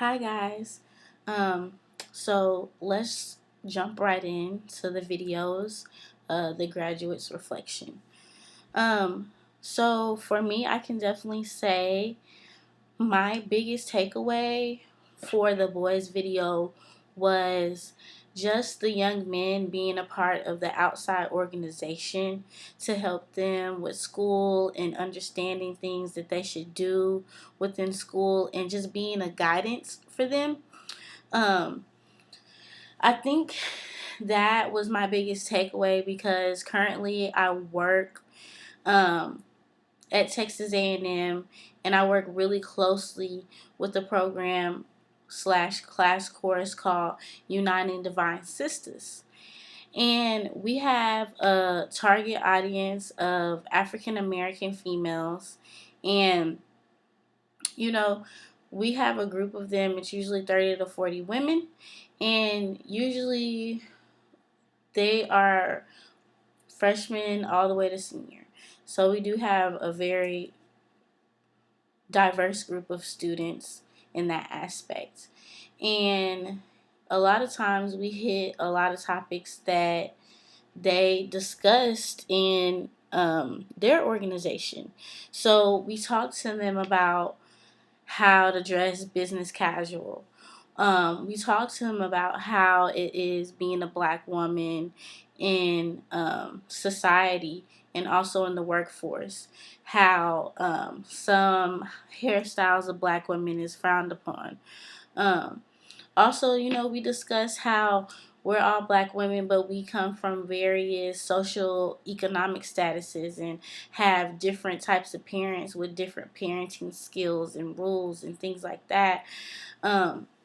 Hi guys. Um, so let's jump right into the videos, the graduates reflection. So for me, I can definitely say my biggest takeaway for the boys video was just the young men being a part of the outside organization to help them with school and understanding things that they should do within school and just being a guidance for them. Um, I think that was my biggest takeaway because currently I work um, at Texas A&M, and I work really closely with the program slash class course called Uniting Divine Sisters. And we have a target audience of African American females. And, you know, we have a group of them. It's usually 30 to 40 women. And usually they are freshmen all the way to senior. So we do have a very diverse group of students in that aspect. And a lot of times we hit a lot of topics that they discussed in their organization. So we talked to them about how to dress business casual. We talked to them about how it is being a black woman in society and also in the workforce. How some hairstyles of black women is frowned upon. Um, Also, we discussed how we're all black women, but we come from various social economic statuses and have different types of parents with different parenting skills and rules and things like that.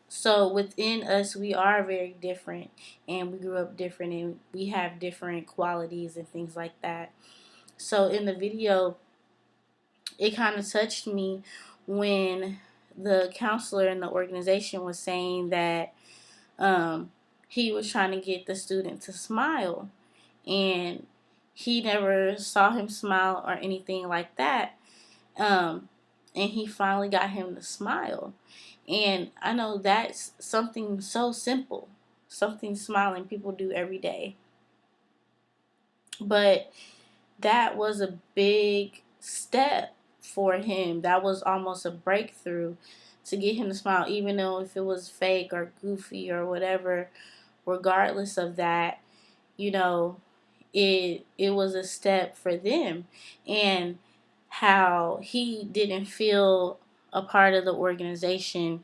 So within us, we are very different, and we grew up different, and we have different qualities and things like that. So in the video, it kind of touched me when the counselor in the organization was saying that he was trying to get the student to smile, and he never saw him smile or anything like that. Um, and he finally got him to smile. And I know that's something so simple, something smiling people do every day. But that was a big step for him. That was almost a breakthrough to get him to smile, even though if it was fake or goofy or whatever, regardless of that, you know, it was a step for them. And how he didn't feel a part of the organization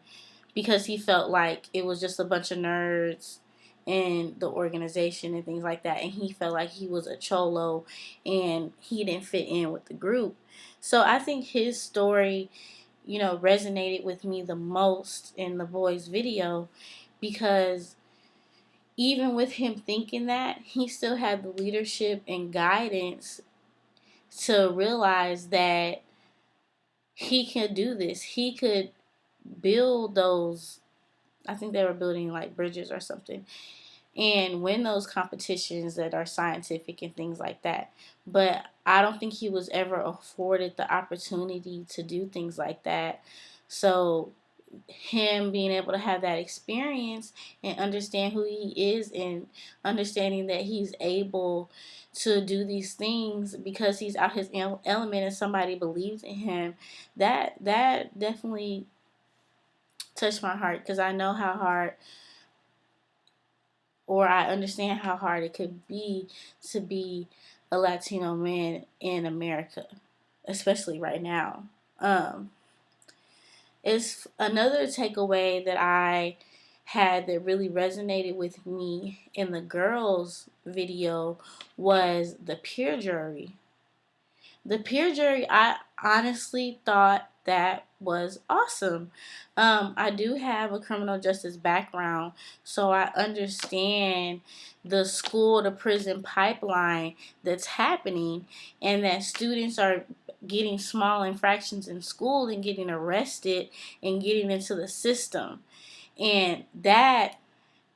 because he felt like it was just a bunch of nerds in the organization and things like that, and he felt like he was a cholo and he didn't fit in with the group. So I think his story, resonated with me the most in the boys video, because even with him thinking that, he still had the leadership and guidance to realize that he could do this. He could build those, I think they were building like bridges or something, and win those competitions that are scientific and things like that. But I don't think he was ever afforded the opportunity to do things like that. So him being able to have that experience and understand who he is, and understanding that he's able to do these things because he's out his element and somebody believes in him, that definitely touched my heart, because I know how hard, or I understand how hard it could be to be a Latino man in America, especially right now. It's another takeaway that I had that really resonated with me in the girls video was the peer jury. The peer jury, I honestly thought that was awesome. I do have a criminal justice background, so I understand the school to prison pipeline that's happening, and that students are getting small infractions in school and getting arrested and getting into the system. And that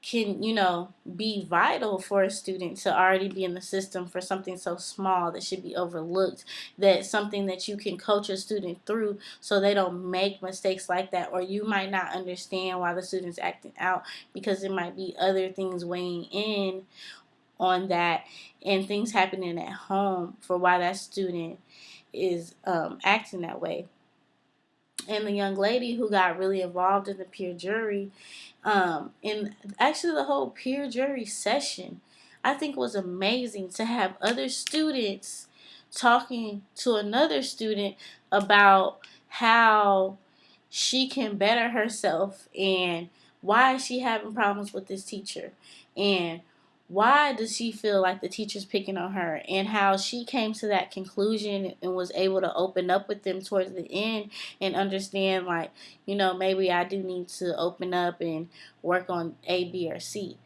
can, be vital for a student to already be in the system for something so small that should be overlooked. That's something that you can coach a student through so they don't make mistakes like that. Or you might not understand why the student's acting out because there might be other things weighing in on that and things happening at home for why that student is acting that way. And the young lady who got really involved in the peer jury, and actually the whole peer jury session, I think was amazing to have other students talking to another student about how she can better herself and why is she having problems with this teacher and why does she feel like the teacher's picking on her, and how she came to that conclusion and was able to open up with them towards the end and understand, like, maybe I do need to open up and work on A, B, or C.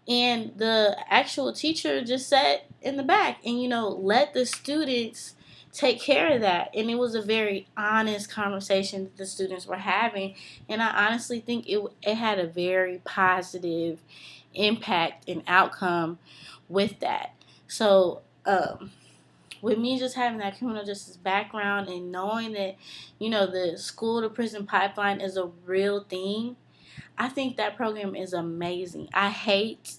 And the actual teacher just sat in the back and, let the students take care of that. And it was a very honest conversation that the students were having. And I honestly think it had a very positive impact and outcome with that. So, with me just having that criminal justice background and knowing that, the school to prison pipeline is a real thing, I think that program is amazing. I hate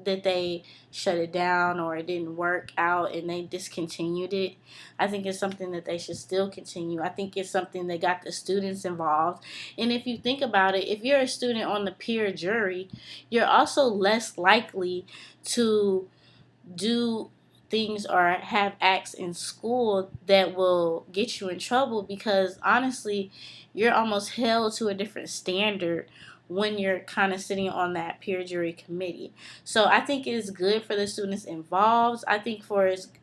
that they shut it down or it didn't work out and they discontinued it. I think it's something that they should still continue. I think it's something that got the students involved. And if you think about it, if you're a student on the peer jury, you're also less likely to do things or have acts in school that will get you in trouble, because honestly, you're almost held to a different standard when you're kind of sitting on that peer jury committee. So I think it's good for the students involved. I think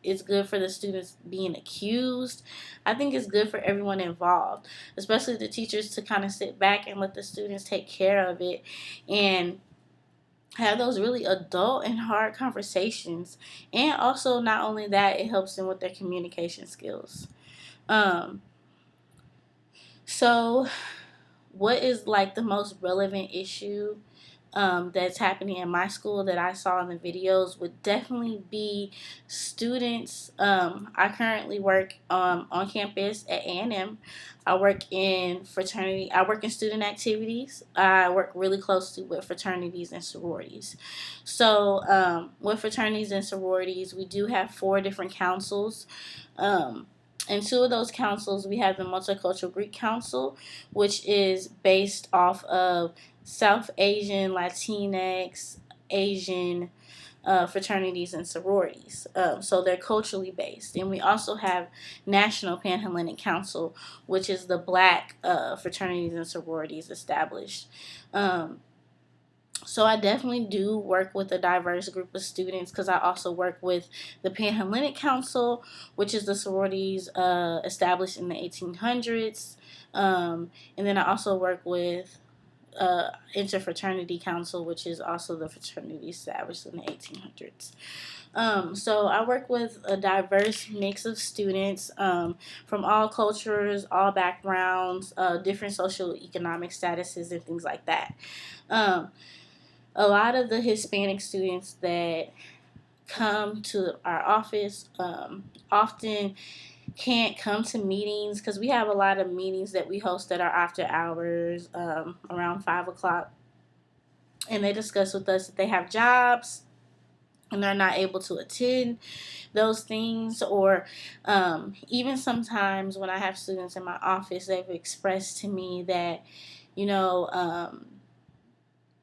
it's good for the students being accused. I think it's good for everyone involved, especially the teachers, to kind of sit back and let the students take care of it and have those really adult and hard conversations. And also, not only that, it helps them with their communication skills. Um, so what is like the most relevant issue that's happening in my school that I saw in the videos would definitely be students. I currently work on campus at A&M. I work in fraternity. I work in student activities. I work really closely with fraternities and sororities. So with fraternities and sororities, we do have 4 different councils. In 2 of those councils, we have the Multicultural Greek Council, which is based off of South Asian, Latinx, Asian fraternities and sororities. So they're culturally based. And we also have National Panhellenic Council, which is the Black fraternities and sororities established. So I definitely do work with a diverse group of students, because I also work with the Panhellenic Council, which is the sororities established in the 1800s. And then I also work with Interfraternity Council, which is also the fraternity established in the 1800s. So I work with a diverse mix of students from all cultures, all backgrounds, different socioeconomic statuses, and things like that. A lot of the Hispanic students that come to our office often can't come to meetings, because we have a lot of meetings that we host at our after hours around 5 o'clock. And they discuss with us that they have jobs and they're not able to attend those things. Or even sometimes when I have students in my office, they've expressed to me that,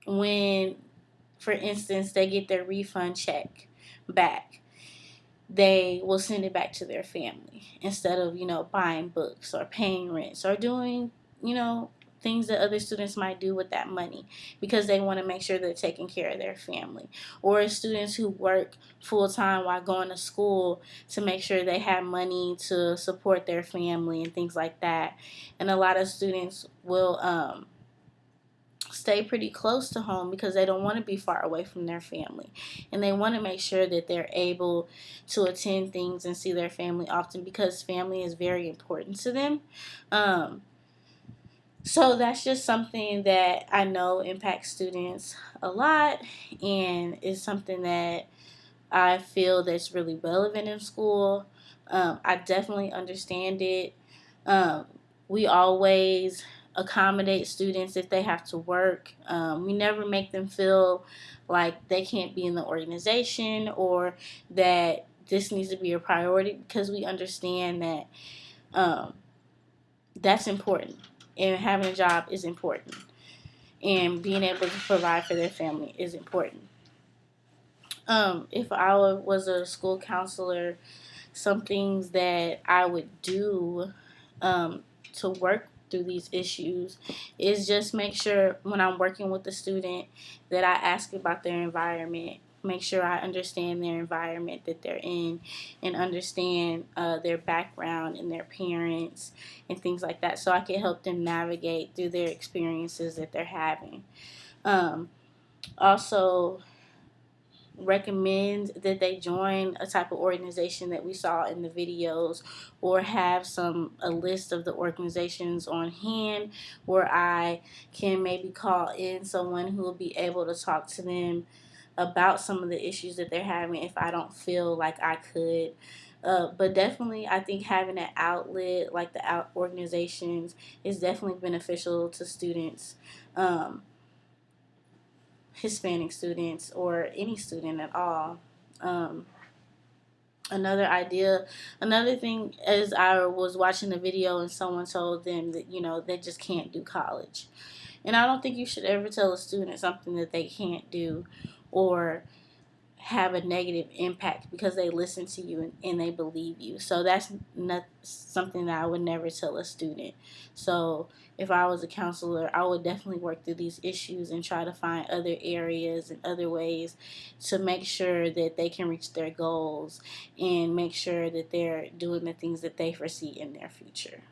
when, for instance, they get their refund check back, they will send it back to their family instead of, buying books or paying rents or doing, things that other students might do with that money, because they want to make sure they're taking care of their family. Or students who work full-time while going to school to make sure they have money to support their family and things like that. And a lot of students will stay pretty close to home because they don't want to be far away from their family, and they want to make sure that they're able to attend things and see their family often, because family is very important to them. So that's just something that I know impacts students a lot, and is something that I feel that's really relevant in school. I definitely understand it. Um, we always accommodate students if they have to work. We never make them feel like they can't be in the organization or that this needs to be a priority, because we understand that um, that's important, and having a job is important, and being able to provide for their family is important. If I was a school counselor, some things that I would do um, to work through these issues is just make sure when I'm working with the student that I ask about their environment. Make sure I understand their environment that they're in, and understand their background and their parents and things like that, so I can help them navigate through their experiences that they're having. Um, Also, recommend that they join a type of organization that we saw in the videos, or have a list of the organizations on hand where I can maybe call in someone who will be able to talk to them about some of the issues that they're having if I don't feel like I could. But definitely, I think having an outlet like the organizations is definitely beneficial to students. Um, Hispanic students, or any student at all. Um, another idea, another thing is, I was watching a video and someone told them that, they just can't do college. And I don't think you should ever tell a student something that they can't do, or have a negative impact because they listen to you, and they believe you. So that's not something that I would never tell a student. So if I was a counselor, I would definitely work through these issues and try to find other areas and other ways to make sure that they can reach their goals, and make sure that they're doing the things that they foresee in their future.